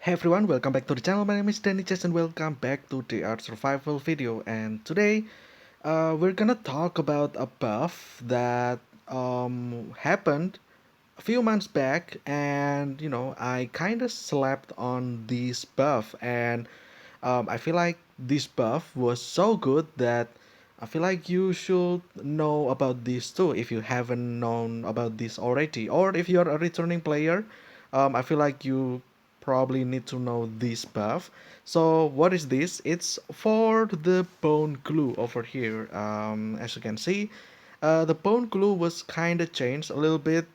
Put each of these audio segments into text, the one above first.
Hey everyone, welcome back to the channel. My name is Danny Chess and welcome back to the Art Survival video. And today, we're gonna talk about a buff that happened a few months back, and I kind of slept on this buff, and I feel like this buff was so good that I feel like you should know about this too if you haven't known about this already, or if you're a returning player. I feel like you probably need to know this buff. So what is this? It's for the bone glue over here. As you can see, the bone glue was kind of changed a little bit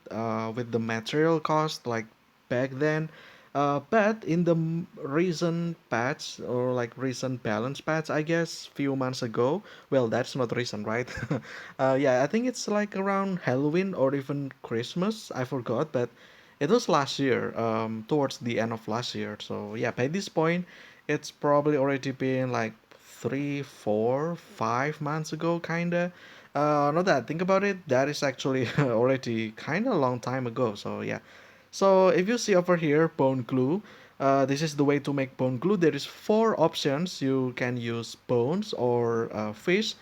with the material cost like back then. But in the recent patch or like recent balance patch, I guess, few months ago. Well, that's not recent, right? Yeah, I think it's like around Halloween or even Christmas. I forgot, but it was last year, towards the end of last year. So yeah, by this point, it's probably already been like 3, 4, 5 months ago, kinda. Not that I think about it, that is actually already kinda a long time ago. So yeah. So if you see over here, bone glue, this is the way to make bone glue. There is four options. You can use bones or fish.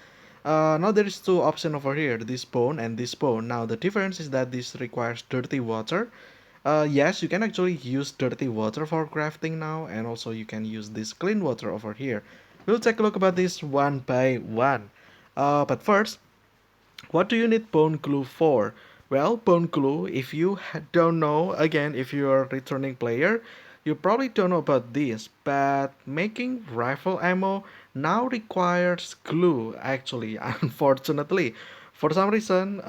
Now there is two options over here, this bone and this bone. Now the difference is that this requires dirty water. Yes, you can actually use dirty water for crafting now, and also you can use this clean water over here. We'll take a look about this one by one. But first, what do you need bone glue for? Well, bone glue, if you don't know, again, if you're a returning player, you probably don't know about this, but making rifle ammo now requires glue, actually, unfortunately. For some reason,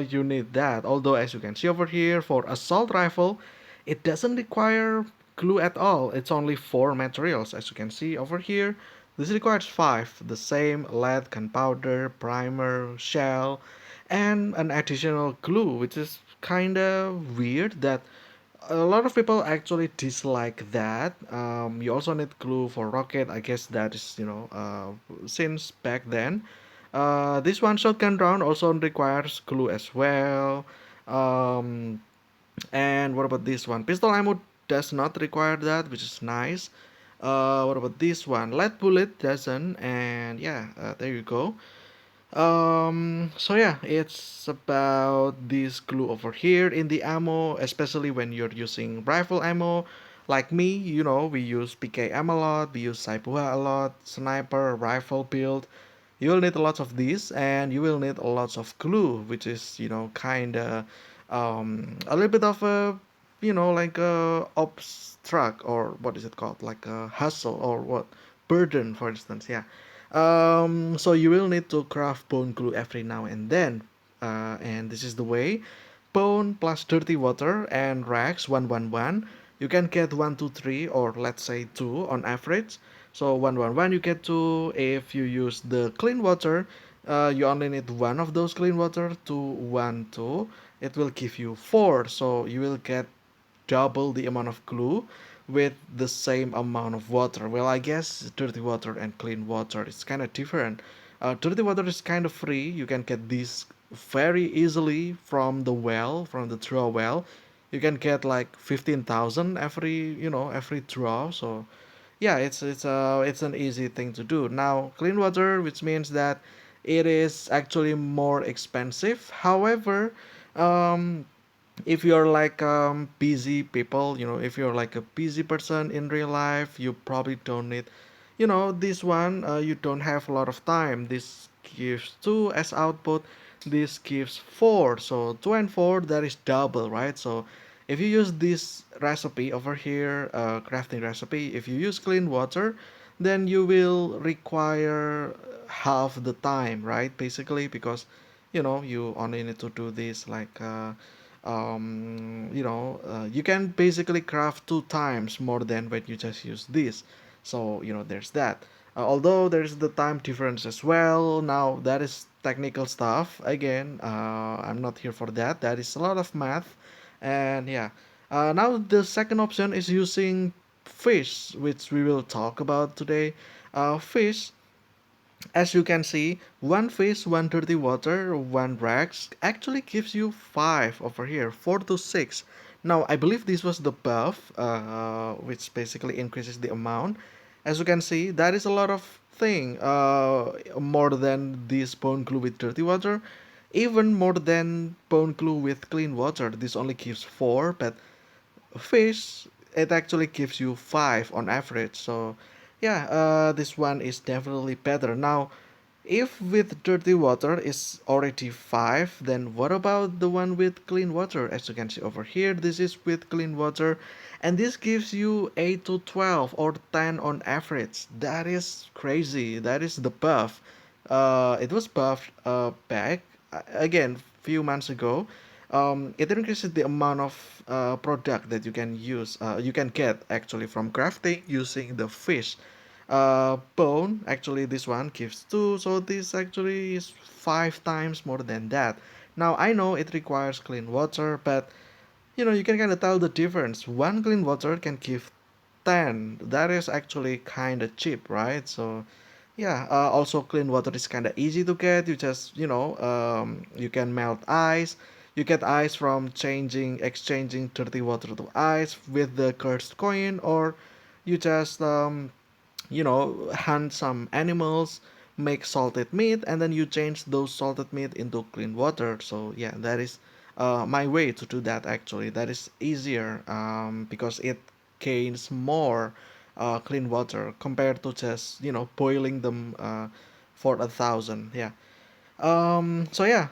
you need that. Although, as you can see over here, for assault rifle, it doesn't require glue at all. It's only four materials, as you can see over here. This requires five, the same lead, gunpowder, primer, shell, and an additional glue, which is kinda weird that a lot of people actually dislike that. You also need glue for rocket. I guess that is, since back then. This one shotgun round also requires glue as well. Um, and what about this one? Pistol ammo does not require that, which is nice. What about this one? Lead bullet doesn't, and yeah, there you go. So yeah, it's about this glue over here in the ammo, especially when you're using rifle ammo. Like me, we use PKM a lot, we use Saipuha a lot, sniper, rifle build. You will need a lot of these, and you will need a lot of glue, which is, kinda a little bit of a, like a obstruct, or what is it called? Like a hustle or what? Burden, for instance, yeah. So you will need to craft bone glue every now and then. And this is the way. Bone plus dirty water and rags 111. You can get 1, 2, 3, or let's say 2 on average. So 111 you get 2. If you use the clean water, you only need one of those clean water to 1, 2. It will give you 4. So you will get double the amount of glue with the same amount of water. Well, I guess dirty water and clean water is kind of different. Dirty water is kind of free. You can get this very easily from the well, from the draw well. You can get like 15,000 every draw. So yeah, it's an easy thing to do. Now, clean water, which means that it is actually more expensive. However, um, if you're like busy people, if you're like a busy person in real life, you probably don't need, this one. You don't have a lot of time. This gives 2 as output, this gives 4, so 2 and 4, that is double, right? So if you use this recipe over here, crafting recipe, if you use clean water, then you will require half the time, right? Basically, because you only need to do this like you can basically craft 2 times more than when you just use this. So there's that. Although there's the time difference as well. Now that is technical stuff. Again, I'm not here for that. That is a lot of math, and yeah. Now the second option is using fish, which we will talk about today. Fish, as you can see, one fish, one dirty water, one rags actually gives you 5 over here, 4 to 6. Now I believe this was the buff, which basically increases the amount. As you can see, that is a lot of thing, more than this bone glue with dirty water, even more than bone glue with clean water. This only gives 4, but fish, it actually gives you 5 on average. So yeah, this one is definitely better. Now if with dirty water is already 5, then what about the one with clean water? As you can see over here, this is with clean water, and this gives you 8 to 12 or 10 on average. That is crazy. That is the buff. It was buffed back again few months ago. It increases the amount of product that you can use, you can get actually from crafting using the fish bone. Actually this one gives 2, so this actually is 5 times more than that. Now I know it requires clean water, but you can kind of tell the difference. One clean water can give 10. That is actually kind of cheap, right? So yeah, also clean water is kind of easy to get. You just you can melt ice. You get ice from exchanging dirty water to ice with the cursed coin, or you just hunt some animals, make salted meat, and then you change those salted meat into clean water. So yeah, that is my way to do that. Actually, that is easier, because it gains more clean water compared to just boiling them for 1,000. Yeah. So yeah,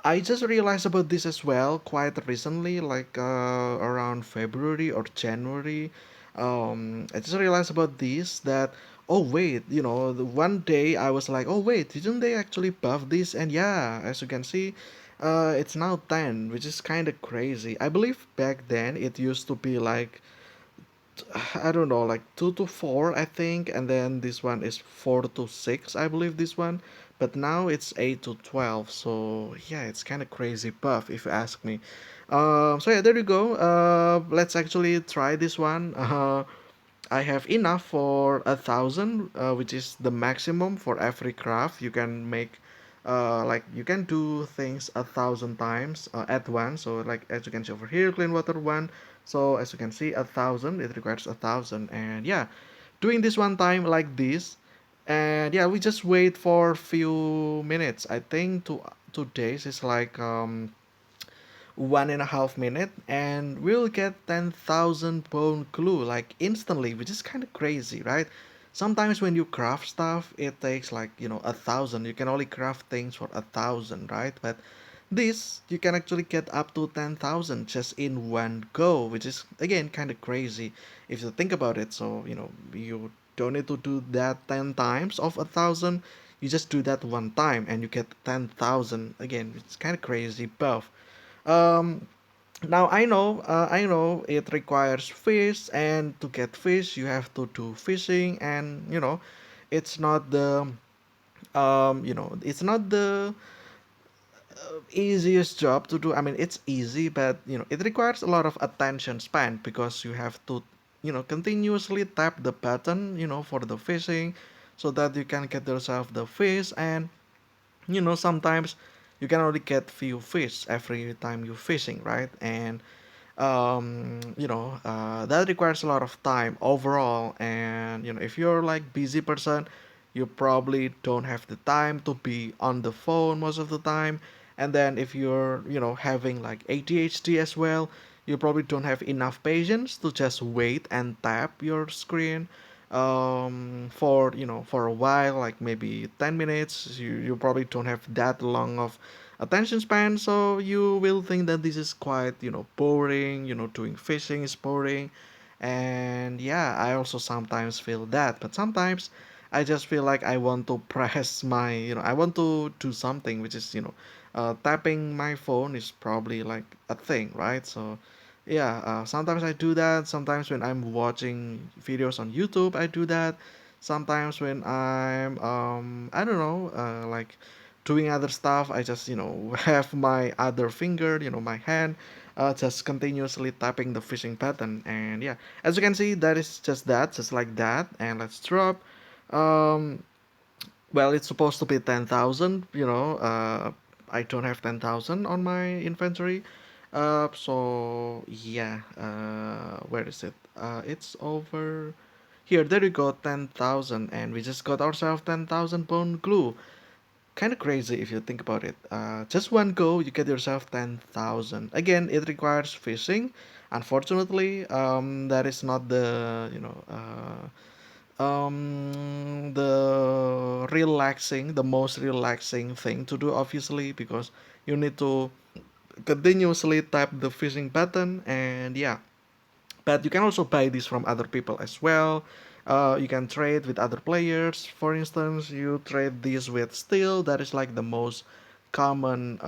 I just realized about this as well quite recently, like around February or January. I just realized about this that, oh wait, the one day I was like, oh wait, didn't they actually buff this? And yeah, as you can see, it's now 10, which is kind of crazy. I believe back then it used to be like, I don't know, like 2 to 4, I think, and then this one is 4 to 6, I believe this one, but now it's 8 to 12. So yeah, it's kind of crazy buff if you ask me. So yeah, there you go. Let's actually try this one. I have enough for 1,000, which is the maximum for every craft you can make. Like you can do things 1,000 times at once. So like as you can see over here, clean water one. So as you can see, 1,000. It requires 1,000, and yeah, doing this one time like this, and yeah, we just wait for few minutes. I think 2 days is like 1.5 minute, and we'll get 10,000 bone glue like instantly, which is kind of crazy, right? Sometimes when you craft stuff, it takes like 1,000. You can only craft things for 1,000, right? But this you can actually get up to 10,000 just in one go, which is again kind of crazy if you think about it. So you don't need to do that 10 times of 1,000. You just do that one time and you get 10,000 again. It's kind of crazy buff. um Now I know it requires fish, and to get fish you have to do fishing, and it's not the it's not the easiest job to do. I mean, it's easy, but it requires a lot of attention span, because you have to continuously tap the button for the fishing, so that you can get yourself the fish. And sometimes you can only get few fish every time you're fishing, right? And that requires a lot of time overall. And if you're like busy person, you probably don't have the time to be on the phone most of the time. And then if you're having like ADHD as well, you probably don't have enough patience to just wait and tap your screen for a while, like maybe 10 minutes. You probably don't have that long of attention span, so you will think that this is quite boring. Doing fishing is boring. And yeah, I also sometimes feel that, but sometimes I just feel like I want to press my I want to do something, which is tapping my phone is probably like a thing, right? So yeah, sometimes I do that. Sometimes when I'm watching videos on YouTube, I do that. Sometimes when I'm I don't know, like doing other stuff, I just have my other finger, my hand, just continuously tapping the fishing button. And yeah, as you can see, that is just like that. And let's drop. um well, it's supposed to be 10,000. I don't have 10,000 on my inventory. So yeah, where is it? It's over here. There you go, 10,000, and we just got ourselves 10,000 bone glue. Kind of crazy if you think about it. Just one go, you get yourself 10,000. Again, it requires fishing. Unfortunately, that is not the the most relaxing thing to do, obviously, because you need to continuously tap the fishing button, and yeah, but you can also buy this from other people as well. You can trade with other players. For instance, you trade this with steel. That is like the most common,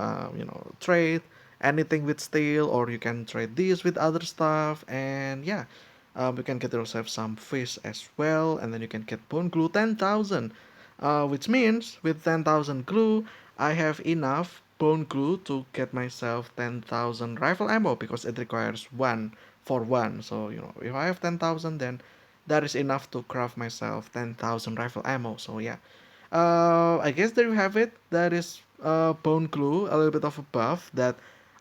trade. Anything with steel, or you can trade this with other stuff, and yeah, you can get yourself some fish as well, and then you can get bone glue 10,000, which means with 10,000 glue, I have enough bone glue to get myself 10,000 rifle ammo because it requires one for one. So, if I have 10,000, then that is enough to craft myself 10,000 rifle ammo. So, yeah. I guess there you have it. That is bone glue, a little bit of a buff that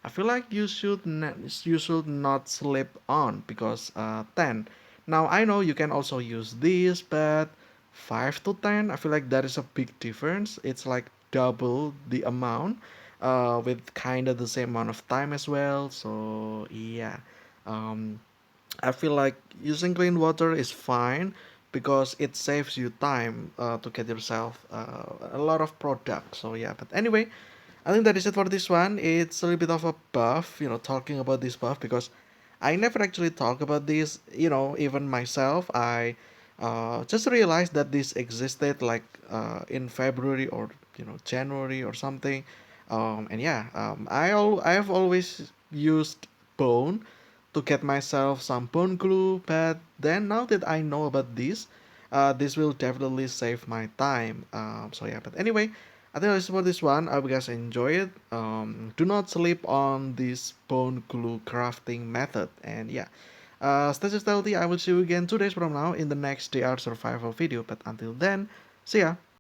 I feel like you should not sleep on because 10. Now I know you can also use this, but 5 to 10, I feel like that is a big difference. It's like double the amount, with kind of the same amount of time as well. So yeah, um, I feel like using clean water is fine because it saves you time to get yourself a lot of product. So yeah, but anyway, I think that is it for this one. It's a little bit of a buff, talking about this buff because I never actually talk about this. Even myself, I just realized that this existed like in February or January or something. And yeah, I have always used bone to get myself some bone glue, but then now that I know about this, this will definitely save my time. So yeah, but anyway, I think that's for this one. I hope you guys enjoy it. Do not sleep on this bone glue crafting method. And yeah, stay stealthy. I will see you again 2 days from now in the next DR survival video. But until then, see ya.